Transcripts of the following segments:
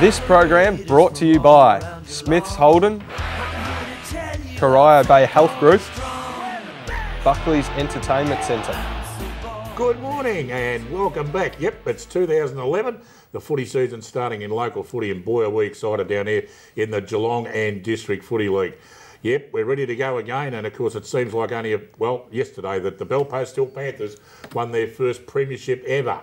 This program brought to you by Smiths Holden, Corio Bay Health Group, Buckley's Entertainment Centre. Good morning and welcome back. Yep, it's 2011. The footy season starting in local footy, and boy are we excited down here in the Geelong and District Footy League. Yep, we're ready to go again, and of course it seems like only, yesterday that the Belpost Hill Panthers won their first premiership ever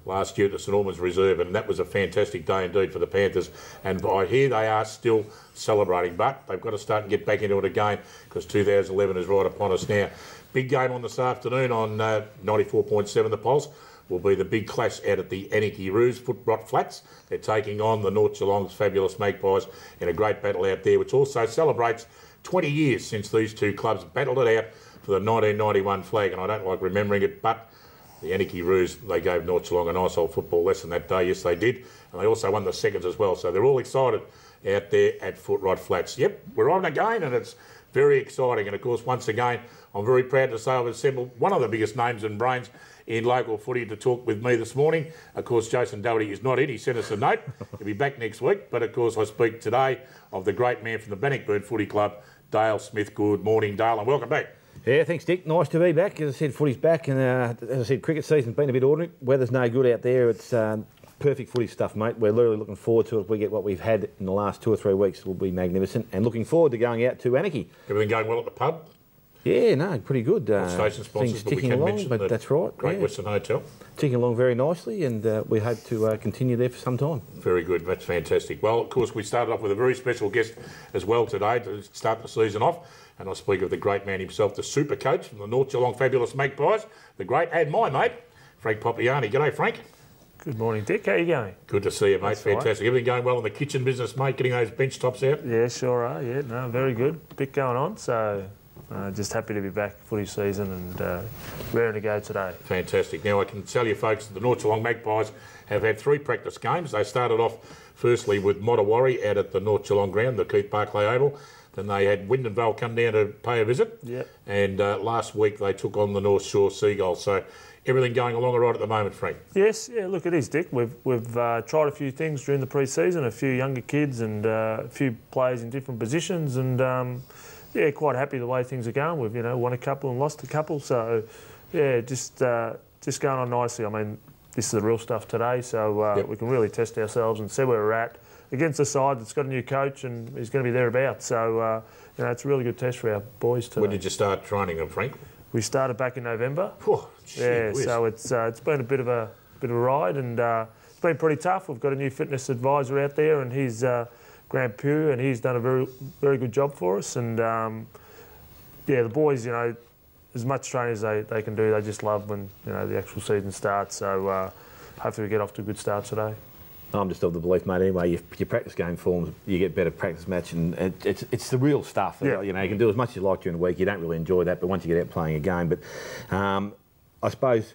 last year at the St Albans Reserve, and that was a fantastic day indeed for the Panthers. And I hear they are still celebrating, but they've got to start and get back into it again because 2011 is right upon us now. Big game on this afternoon on 94.7 The Pulse will be the big clash out at the Anarchy Roos Footrot Flats. They're taking on the North Geelong's fabulous Magpies in a great battle out there, which also celebrates 20 years since these two clubs battled it out for the 1991 flag. And I don't like remembering it, but the Anarchy Roos, they gave North Geelong a nice old football lesson that day. Yes, they did. And they also won the seconds as well. So they're all excited out there at Footrot Flats. Yep, we're on again, and it's very exciting. And of course, once again, I'm very proud to say I've assembled one of the biggest names and brains in local footy to talk with me this morning. Of course, Jason Doherty is not in. He sent us a note. He'll be back next week. But of course, I speak today of the great man from the Bannockburn Footy Club, Dale Smith. Good morning, Dale, and welcome back. Yeah, thanks, Dick. Nice to be back. As I said, footy's back, and as I said, cricket season's been a bit ordinary. Weather's no good out there. It's perfect footy stuff, mate. We're really looking forward to it. If we get what we've had in the last 2 or 3 weeks, it will be magnificent. And looking forward to going out to Anarchy. Everything going well at the pub? Yeah, no, pretty good. Station sponsors, things ticking along, but that's right. Great Western Hotel. Ticking along very nicely, and we hope to continue there for some time. Very good. That's fantastic. Well, of course, we started off with a very special guest as well today to start the season off. And I speak of the great man himself, the super coach from the North Geelong fabulous Magpies, the great and my mate, Frank Popiani. G'day, Frank. Good morning, Dick. How you going? Good to see you, mate. That's fantastic. Right. Everything going well in the kitchen business, mate? Getting those bench tops out? Yeah, sure are. Yeah, no, very good. Bit going on, so just happy to be back footy season and raring to go today. Fantastic. Now, I can tell you, folks, that the North Geelong Magpies have had 3 practice games. They started off, firstly, with Mottawarri out at the North Geelong ground, the Keith Barclay Oval. Then they had Wyndon Vale come down to pay a visit. Yep. And last week they took on the North Shore Seagulls. So everything going along all right at the moment, Frank? Yes, yeah, look, it is, Dick. We've tried a few things during the pre-season, a few younger kids and a few players in different positions, and yeah, quite happy the way things are going. We've won a couple and lost a couple, so yeah, just going on nicely. I mean, this is the real stuff today, so we can really test ourselves and see where we're at against a side that's got a new coach and is going to be thereabouts. So, it's a really good test for our boys today. When did you start training them, Frank? We started back in November. Oh, yeah, so it's been a bit of a ride, and it's been pretty tough. We've got a new fitness advisor out there, and he's Grant Pugh, and he's done a very good job for us. And yeah, the boys, as much training as they can do, they just love when the actual season starts. So hopefully we get off to a good start today. I'm just of the belief, mate, anyway, your practice game forms, you get better practice match, and it's the real stuff. Yeah. You can do as much as you like during the week. You don't really enjoy that, but once you get out playing a game. But I suppose,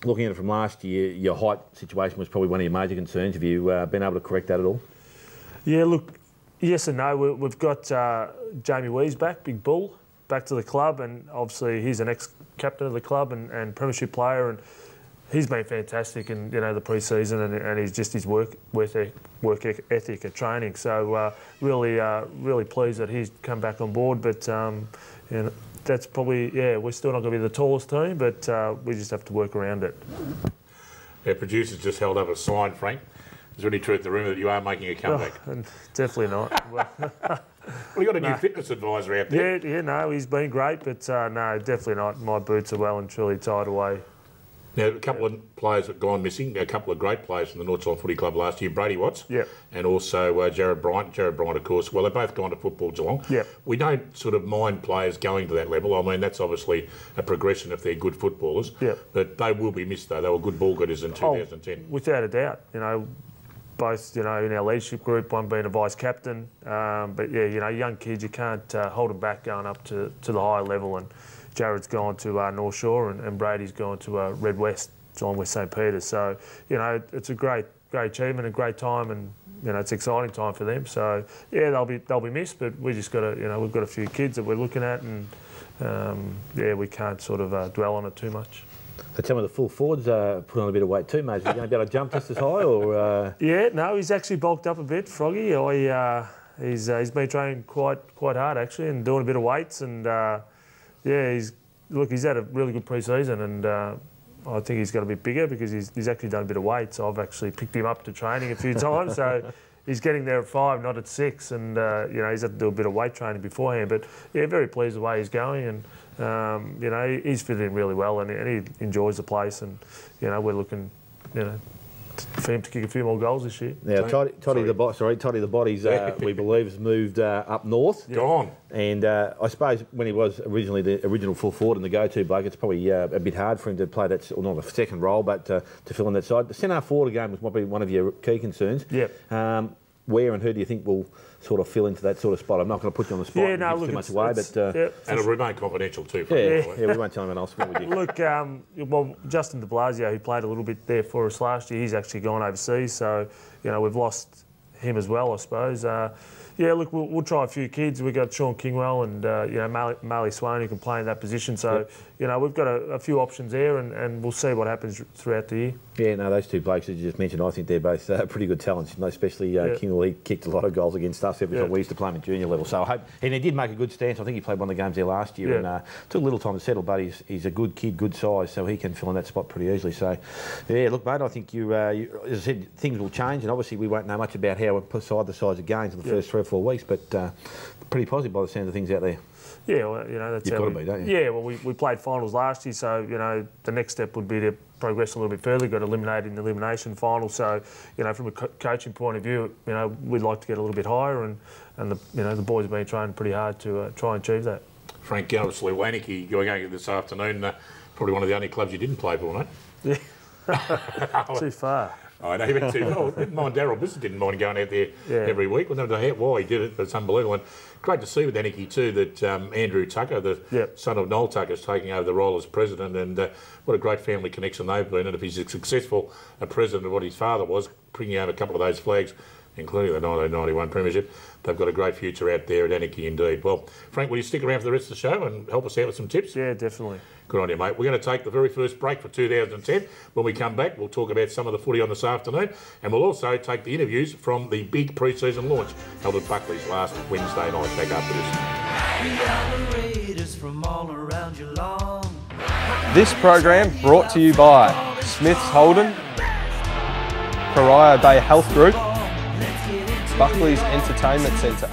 looking at it from last year, your height situation was probably one of your major concerns. Have you been able to correct that at all? Yeah, look, yes and no. We've got Jamie Wees back, Big Bull, back to the club, and obviously he's an ex-captain of the club and premiership player, and he's been fantastic in the pre-season, and he's just his work ethic at training. So really pleased that he's come back on board. But that's probably we're still not going to be the tallest team, but we just have to work around it. Our producers just held up a sign, Frank. Is there any truth in the rumour that you are making a comeback? Oh, definitely not. Well, you got a new fitness advisor out there. Yeah, no, he's been great, but no, definitely not. My boots are well and truly tied away. Now, a couple of players have gone missing, a couple of great players from the North Geelong Footy Club last year, Brady Watts and also Jared Bryant. Jared Bryant, of course, well, they've both gone to Football Geelong. Yep. We don't sort of mind players going to that level. I mean, that's obviously a progression if they're good footballers. Yep. But they will be missed, though. They were good ball getters in 2010. Without a doubt. Both, in our leadership group, one being a vice-captain. But, yeah, young kids, you can't hold them back going up to the higher level. And Jared's gone to North Shore and Brady's gone to Red West, Geelong West St Peters. So, it's a great achievement, a great time, and, it's an exciting time for them. So, yeah, they'll be missed, but we just got to, we've got a few kids that we're looking at, and, we can't sort of dwell on it too much. So some of the full forwards put on a bit of weight too, mate. Is he going to be able to jump just as high, or? Yeah, no, he's actually bulked up a bit, Froggy. He's been training quite hard actually, and doing a bit of weights, and yeah, he's had a really good pre-season, and I think he's got a bit bigger because he's actually done a bit of weight. So I've actually picked him up to training a few times. So he's getting there at 5, not at 6, and you know, he's had to do a bit of weight training beforehand. But yeah, very pleased with the way he's going, and you know, he's fitting in really well, and he enjoys the place, and you know, we're looking, you know, for him to kick a few more goals this year. Now, Toddy the Bodies, we believe, has moved up north. Gone. And I suppose when he was originally the original full forward and the go-to bloke, it's probably a bit hard for him to play that, or not a second role, but to fill in that side. The centre forward game was probably one of your key concerns. Yep. Where and who do you think will sort of fill into that sort of spot? I'm not going to put you on the spot and give too much away, but... and it'll remain confidential too. Yeah, we won't tell anyone else what we did. Look, well, Justin de Blasio, who played a little bit there for us last year, he's actually gone overseas, so, you know, we've lost him as well, I suppose. Yeah, look, we'll try a few kids. We've got Sean Kingwell and, you know, Marley Swain who can play in that position. So, you know, we've got a few options there, and we'll see what happens throughout the year. Yeah, no, those two blokes that you just mentioned, I think they're both pretty good talents. You know, especially Kingwell, he kicked a lot of goals against us every time we used to play him at junior level. So I hope, and he did make a good stance. I think he played one of the games there last year and took a little time to settle, but he's a good kid, good size, so he can fill in that spot pretty easily. So, yeah, look, mate, I think you as I said, things will change, and obviously we won't know much about how we're side the size of games in the first 3 or 4 weeks, but pretty positive by the sound of things out there. Yeah, well, you know, that's You've how got to be, don't you? Yeah, well, we played finals last year, so, you know, the next step would be to progress a little bit further, got eliminated in the elimination final. So, you know, from a coaching point of view, you know, we'd like to get a little bit higher, and the, you know, the boys have been trying pretty hard to try and achieve that. Frank, obviously, Wannicky going this afternoon, probably one of the only clubs you didn't play for, mate. Yeah, too far. I know, he went too well. Didn't mind Daryl Bissett, didn't mind going out there every week. We don't know why he did it, but it's unbelievable. And great to see with Aniki too that Andrew Tucker, the son of Noel Tucker, is taking over the role as president, and what a great family connection they've been. And if he's as successful a president of what his father was, bringing out a couple of those flags, including the 1991 Premiership, they've got a great future out there at Aniki indeed. Well, Frank, will you stick around for the rest of the show and help us out with some tips? Yeah, definitely. Good on you, mate. We're going to take the very first break for 2010. When we come back, we'll talk about some of the footy on this afternoon, and we'll also take the interviews from the big pre-season launch held at Buckley's last Wednesday night. Back after this. This program brought to you by Smith's Holden, Corio Bay Health Group, Buckley's Entertainment Centre.